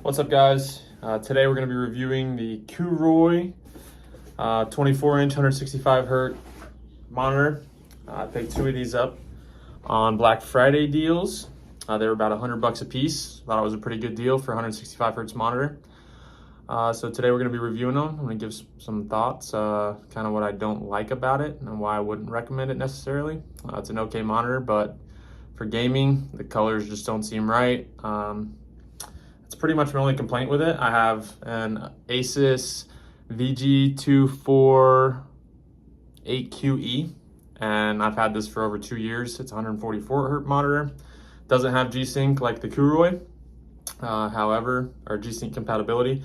What's up, guys? Today we're going to be reviewing the KOORUI 24-inch 165 hertz monitor. I picked two of these up on Black Friday deals. They were about $100 a piece. Thought it was a pretty good deal for a 165 hertz monitor. So today we're going to be reviewing them. I'm going to give some thoughts, kind of what I don't like about it and why I wouldn't recommend it necessarily. It's an okay monitor, but for gaming, the colors just don't seem right. It's pretty much my only complaint with it. I have an Asus VG248QE, and I've had this for over 2 years. It's a 144 hertz monitor. Doesn't have G-Sync like the KOORUI, or G-Sync compatibility.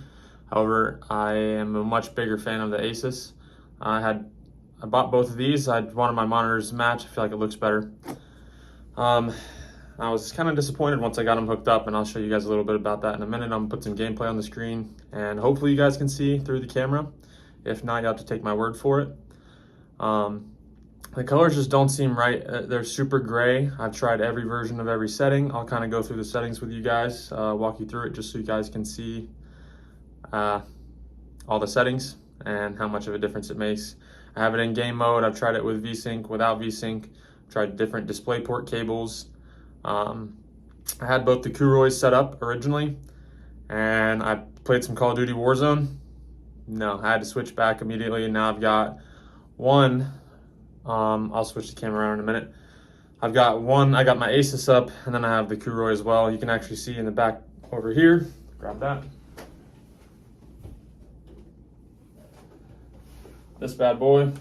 However, I am a much bigger fan of the Asus. I bought both of these. I wanted my monitors to match. I feel like it looks better. I was kind of disappointed once I got them hooked up, and I'll show you guys a little bit about that in a minute. I'm gonna put some gameplay on the screen, and hopefully you guys can see through the camera. If not, you have to take my word for it. The colors just don't seem right. They're super gray. I've tried every version of every setting. I'll kind of go through the settings with you guys, walk you through it just so you guys can see all the settings and how much of a difference it makes. I have it in game mode. I've tried it with VSync, without VSync. Tried different DisplayPort cables. I had both the KOORUIs set up originally, and I played some Call of Duty Warzone. No, I had to switch back immediately, and now I've got one. I'll switch the camera around in a minute. I've got one, I got my Asus up, and then I have the KOORUI as well. You can actually see in the back over here. Grab that. This bad boy.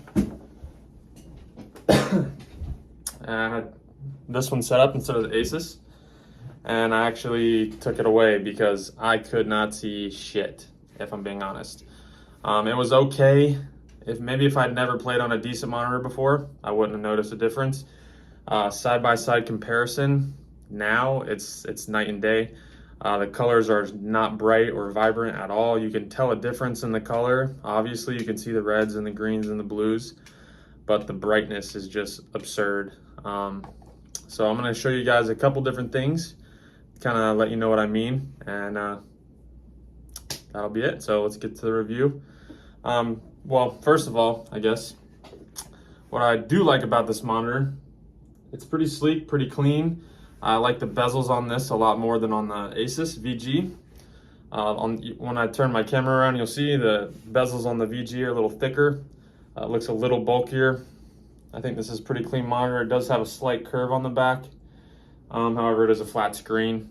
And I had this one set up instead of the Asus, and I actually took it away because I could not see shit, if I'm being honest. It was okay. If I'd never played on a decent monitor before, I wouldn't have noticed a difference. Side-by-side comparison, now it's night and day. The colors are not bright or vibrant at all. You can tell a difference in the color. Obviously, you can see the reds and the greens and the blues, but the brightness is just absurd. So I'm going to show you guys a couple different things, kind of let you know what I mean, and that'll be it. So let's get to the review. Well, first of all, I guess, what I do like about this monitor, it's pretty sleek, pretty clean. I like the bezels on this a lot more than on the Asus VG. When I turn my camera around, you'll see the bezels on the VG are a little thicker. It looks a little bulkier. I think this is a pretty clean monitor. It does have a slight curve on the back. However, it is a flat screen.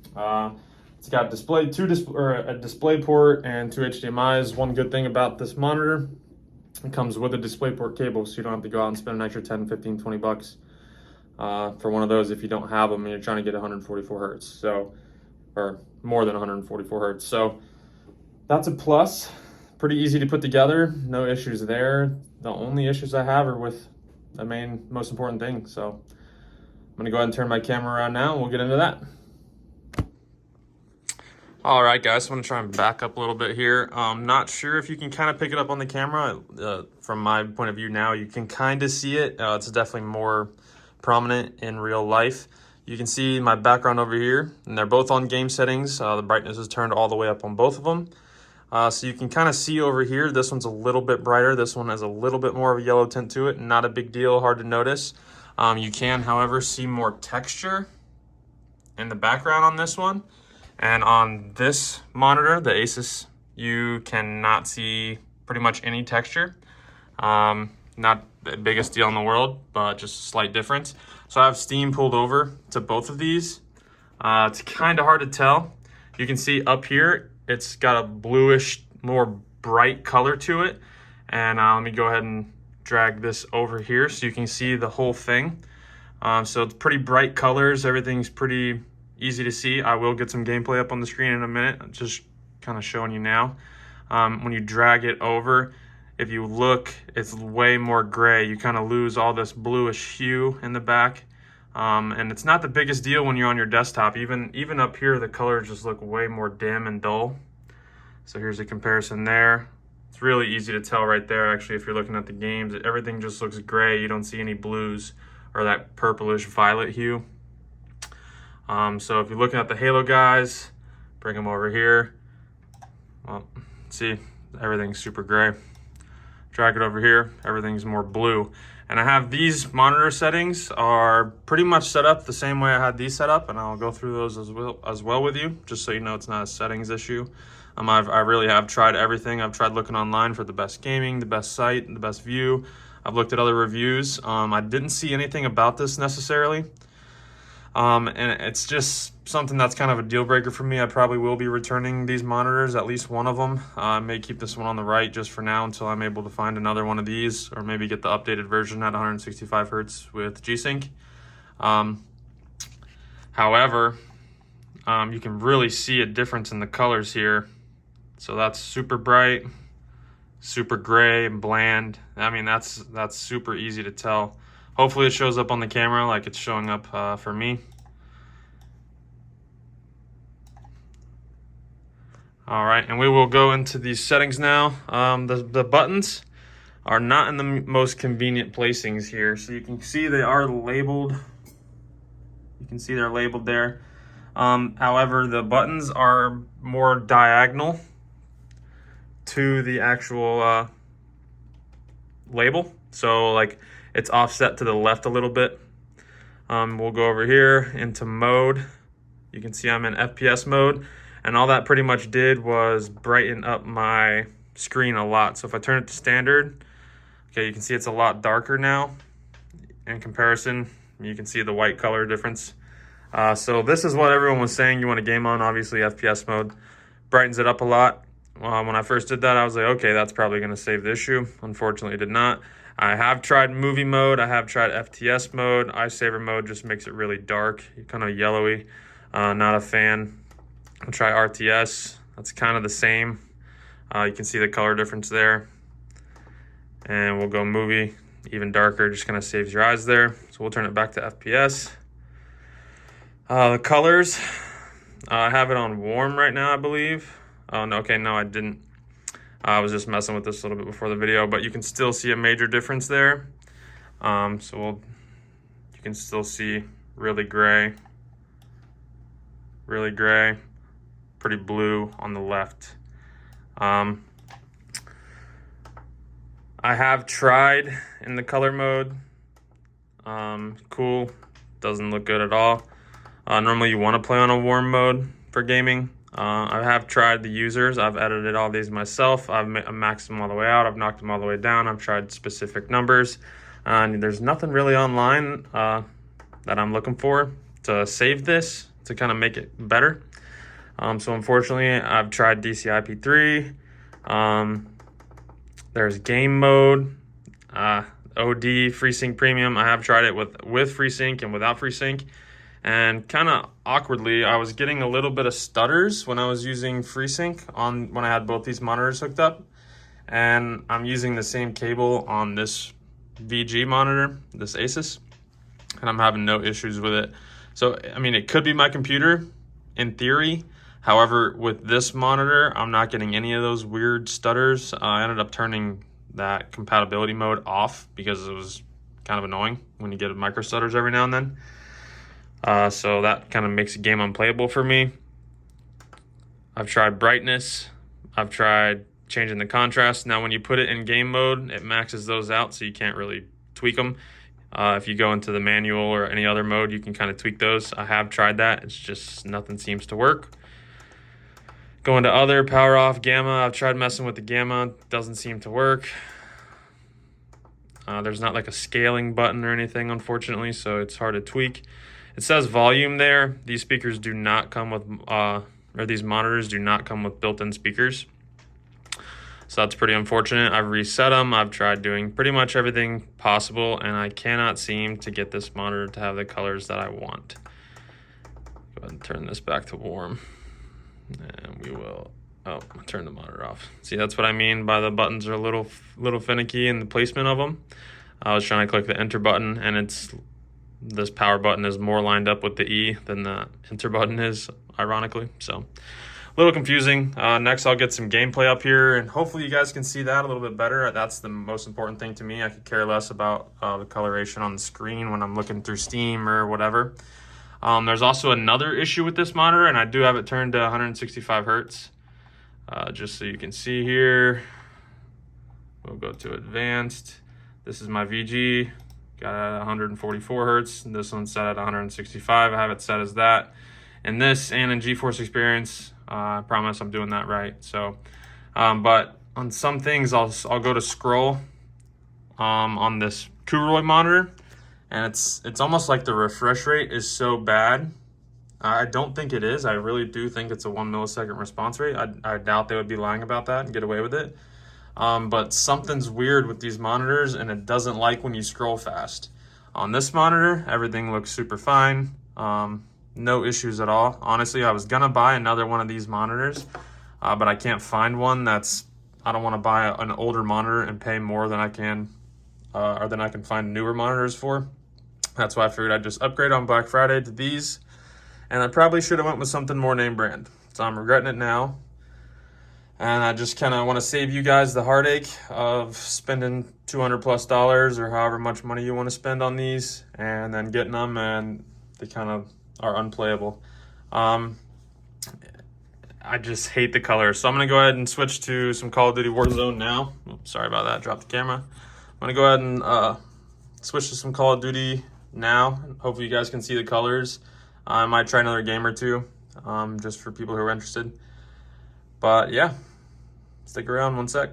It's got a DisplayPort and two HDMIs. One good thing about this monitor, it comes with a DisplayPort cable, so you don't have to go out and spend an extra 10, 15, 20 bucks for one of those if you don't have them and you're trying to get 144 hertz. So, or more than 144 hertz. So that's a plus. Pretty easy to put together. No issues there. The only issues I have are with the most important thing. So I'm gonna go ahead and turn my camera around now and we'll get into that. All right, guys, so I'm gonna try and back up a little bit here. Not sure if you can kind of pick it up on the camera. From my point of view now, you can kind of see it. It's definitely more prominent in real life. You can see my background over here, and they're both on game settings. The brightness is turned all the way up on both of them. So you can kind of see over here, this one's a little bit brighter. This one has a little bit more of a yellow tint to it. Not a big deal, hard to notice. You can, however, see more texture in the background on this one. And on this monitor, the Asus, you cannot see pretty much any texture. Not the biggest deal in the world, but just a slight difference. So I have Steam pulled over to both of these. It's kind of hard to tell. You can see up here, it's got a bluish, more bright color to it. And let me go ahead and drag this over here so you can see the whole thing. So it's pretty bright colors. Everything's pretty easy to see. I will get some gameplay up on the screen in a minute. I'm just kind of showing you now. When you drag it over, if you look, it's way more gray. You kind of lose all this bluish hue in the back. And it's not the biggest deal when you're on your desktop. Even up here, the colors just look way more dim and dull. So here's a comparison there. It's really easy to tell right there, actually, if you're looking at the games. Everything just looks gray. You don't see any blues or that purplish violet hue. So if you're looking at the Halo guys, bring them over here. Well, see, everything's super gray. Drag it over here, everything's more blue. And I have these monitor settings are pretty much set up the same way I had these set up, and I'll go through those as well with you, just so you know it's not a settings issue. I really have tried everything. I've tried looking online for the best gaming, the best site, the best view. I've looked at other reviews. I didn't see anything about this necessarily. And it's just something that's kind of a deal breaker for me. I probably will be returning these monitors, at least one of them. I may keep this one on the right just for now until I'm able to find another one of these, or maybe get the updated version at 165 hertz with G-Sync. However, you can really see a difference in the colors here. So that's super bright, super gray and bland. I mean, that's super easy to tell. Hopefully it shows up on the camera like it's showing up for me. All right, and we will go into these settings now. The buttons are not in the most convenient placings here. So you can see they are labeled. You can see they're labeled there. However, the buttons are more diagonal to the actual label. So like it's offset to the left a little bit. We'll go over here into mode. You can see I'm in FPS mode, and all that pretty much did was brighten up my screen a lot. So if I turn it to standard, okay, you can see it's a lot darker now. In comparison, you can see the white color difference. So this is what everyone was saying you want to game on, obviously FPS mode. Brightens it up a lot. When I first did that, I was like, okay, that's probably going to save the issue. Unfortunately, it did not. I have tried movie mode. I have tried FTS mode. Icesaver mode just makes it really dark, kind of yellowy. Not a fan. I'll try RTS. That's kind of the same. You can see the color difference there. And we'll go movie, even darker, just kind of saves your eyes there. So we'll turn it back to FPS. The colors, I have it on warm right now, I believe. Oh, no, okay, no, I didn't. I was just messing with this a little bit before the video, but you can still see a major difference there. You can still see really gray, pretty blue on the left. I have tried in the color mode. Cool, doesn't look good at all. Normally you want to play on a warm mode for gaming. I have tried the users. I've edited all these myself. I've maxed them all the way out. I've knocked them all the way down. I've tried specific numbers. And there's nothing really online that I'm looking for to save this, to kind of make it better. So unfortunately, I've tried DCI-P3. There's game mode, OD, FreeSync Premium. I have tried it with FreeSync and without FreeSync. And kind of awkwardly, I was getting a little bit of stutters when I was using FreeSync when I had both these monitors hooked up. And I'm using the same cable on this VG monitor, this Asus, and I'm having no issues with it. So, I mean, it could be my computer in theory. However, with this monitor, I'm not getting any of those weird stutters. I ended up turning that compatibility mode off because it was kind of annoying when you get micro stutters every now and then. So that kind of makes the game unplayable for me. I've tried brightness. I've tried changing the contrast. Now, when you put it in game mode, it maxes those out, so you can't really tweak them. If you go into the manual or any other mode, you can kind of tweak those. I have tried that. It's just nothing seems to work. Going to other, power off, gamma. I've tried messing with the gamma. Doesn't seem to work. There's not like a scaling button or anything, unfortunately, so it's hard to tweak. It says volume there. These speakers do not come with, or these monitors do not come with built-in speakers. So that's pretty unfortunate. I've reset them. I've tried doing pretty much everything possible, and I cannot seem to get this monitor to have the colors that I want. Go ahead and turn this back to warm. And we will, turn the monitor off. See, that's what I mean by the buttons are a little finicky in the placement of them. I was trying to click the enter button, and this power button is more lined up with the E than the enter button is, ironically. So a little confusing. Next, I'll get some gameplay up here, and hopefully you guys can see that a little bit better. That's the most important thing to me. I could care less about the coloration on the screen when I'm looking through Steam or whatever. There's also another issue with this monitor, and I do have it turned to 165 hertz. Just so you can see here, we'll go to advanced. This is my VG, got it at 144 hertz. This one's set at 165. I have it set as that. And this and in GeForce Experience, I promise I'm doing that right. So, but on some things, I'll go to scroll on this KOORUI monitor, and it's almost like the refresh rate is so bad. I don't think it is. I really do think it's a 1 millisecond response rate. I doubt they would be lying about that and get away with it. But something's weird with these monitors, and it doesn't like when you scroll fast. On this monitor, everything looks super fine. No issues at all. Honestly, I was gonna buy another one of these monitors, but I can't find one I don't wanna buy an older monitor and pay more than I can, or than I can find newer monitors for. That's why I figured I'd just upgrade on Black Friday to these. And I probably should have went with something more name brand. So I'm regretting it now. And I just kind of want to save you guys the heartache of spending $200+ or however much money you want to spend on these, and then getting them, and they kind of are unplayable. I just hate the color. So I'm going to go ahead and switch to some Call of Duty Warzone now. Oops, sorry about that, dropped the camera. I'm going to go ahead and switch to some Call of Duty now. Hopefully you guys can see the colors. I might try another game or two, just for people who are interested. But yeah, stick around 1 sec.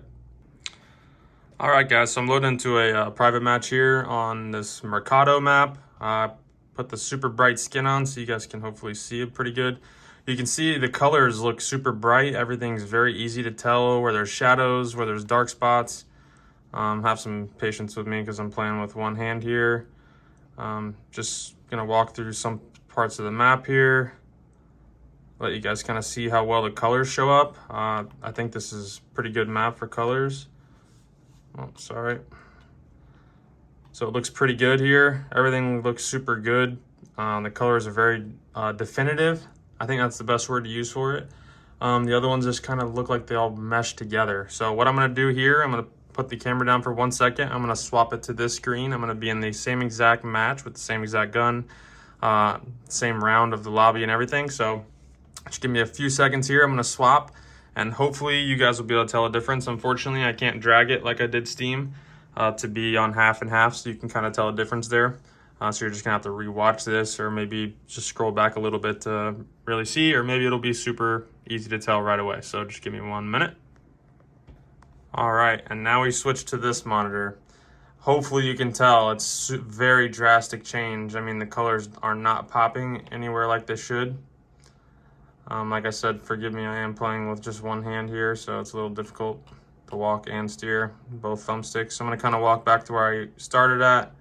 All right, guys, so I'm loading into a private match here on this Mercado map. Put the super bright skin on so you guys can hopefully see it pretty good. You can see the colors look super bright. Everything's very easy to tell where there's shadows, where there's dark spots. Have some patience with me because I'm playing with one hand here. Just gonna walk through some parts of the map here, let you guys kind of see how well the colors show up. I think this is a pretty good map for colors. Oh, sorry. So it looks pretty good here. Everything looks super good. The colors are very definitive. I think that's the best word to use for it. The other ones just kind of look like they all mesh together. So what I'm gonna do here, I'm gonna put the camera down for 1 second. I'm gonna swap it to this screen. I'm gonna be in the same exact match with the same exact gun, same round of the lobby and everything. So just give me a few seconds here. I'm gonna swap, and hopefully you guys will be able to tell a difference. Unfortunately, I can't drag it like I did Steam to be on half and half, so you can kind of tell a difference there. So you're just gonna have to rewatch this, or maybe just scroll back a little bit to really see, or maybe it'll be super easy to tell right away. So just give me 1 minute. All right, and now we switch to this monitor. Hopefully you can tell it's very drastic change. I mean, the colors are not popping anywhere like they should. Like I said, forgive me, I am playing with just one hand here, so it's a little difficult to walk and steer both thumbsticks. So I'm gonna kind of walk back to where I started at.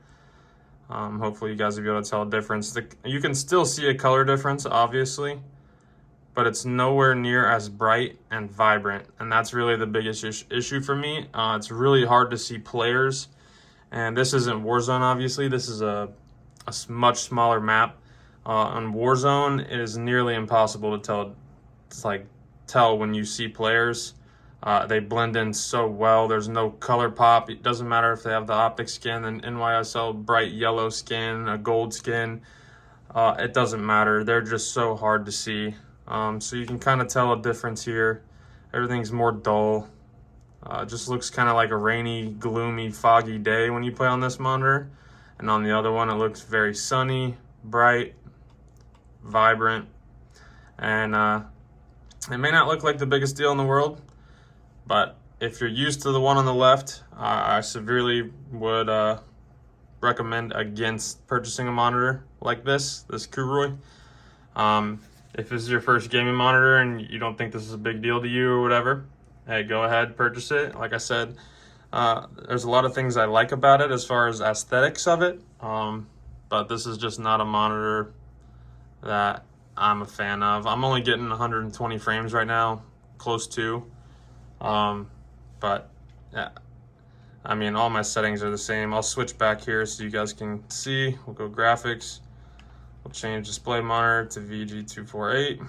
Hopefully you guys will be able to tell a difference. You can still see a color difference, obviously, but it's nowhere near as bright and vibrant. And that's really the biggest issue for me. It's really hard to see players. And this isn't Warzone, obviously. This is a much smaller map. On Warzone, it is nearly impossible to tell. It's like tell when you see players. They blend in so well. There's no color pop. It doesn't matter if they have the optic skin, an NYSL bright yellow skin, a gold skin. It doesn't matter. They're just so hard to see. So you can kind of tell a difference here. Everything's more dull. Just looks kind of like a rainy, gloomy, foggy day when you play on this monitor. And on the other one, it looks very sunny, bright, vibrant. And it may not look like the biggest deal in the world, but if you're used to the one on the left, I severely would recommend against purchasing a monitor like this KOORUI. If this is your first gaming monitor and you don't think this is a big deal to you or whatever, hey, go ahead, purchase it. Like I said, there's a lot of things I like about it as far as aesthetics of it, but this is just not a monitor that I'm a fan of. I'm only getting 120 frames right now, close to. But yeah, I mean, all my settings are the same. I'll switch back here so you guys can see. We'll go graphics. We'll change display monitor to VG248. We'll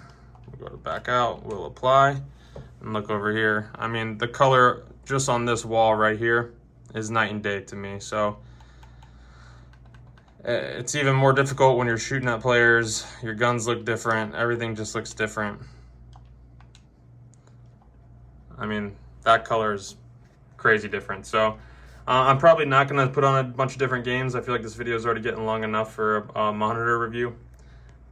go to back out. We'll apply. And look over here. I mean, the color just on this wall right here is night and day to me. So It's even more difficult when you're shooting at players. Your guns look different. Everything just looks different. I mean, that color is crazy different. So I'm probably not going to put on a bunch of different games. I feel like this video is already getting long enough for a monitor review.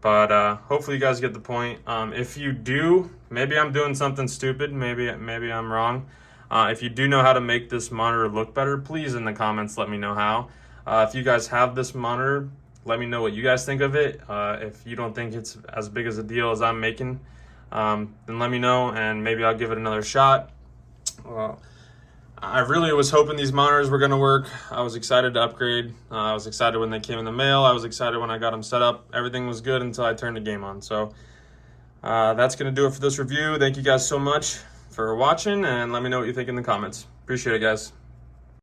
But hopefully you guys get the point. If you do, maybe I'm doing something stupid. Maybe I'm wrong. If you do know how to make this monitor look better, please in the comments let me know how. If you guys have this monitor, let me know what you guys think of it. If you don't think it's as big as a deal as I'm making, then let me know and maybe I'll give it another shot. I really was hoping these monitors were going to work. I was excited to upgrade. I was excited when they came in the mail. I was excited when I got them set up. Everything was good until I turned the game on. So that's going to do it for this review. Thank you guys so much for watching, and let me know what you think in the comments. Appreciate it, guys.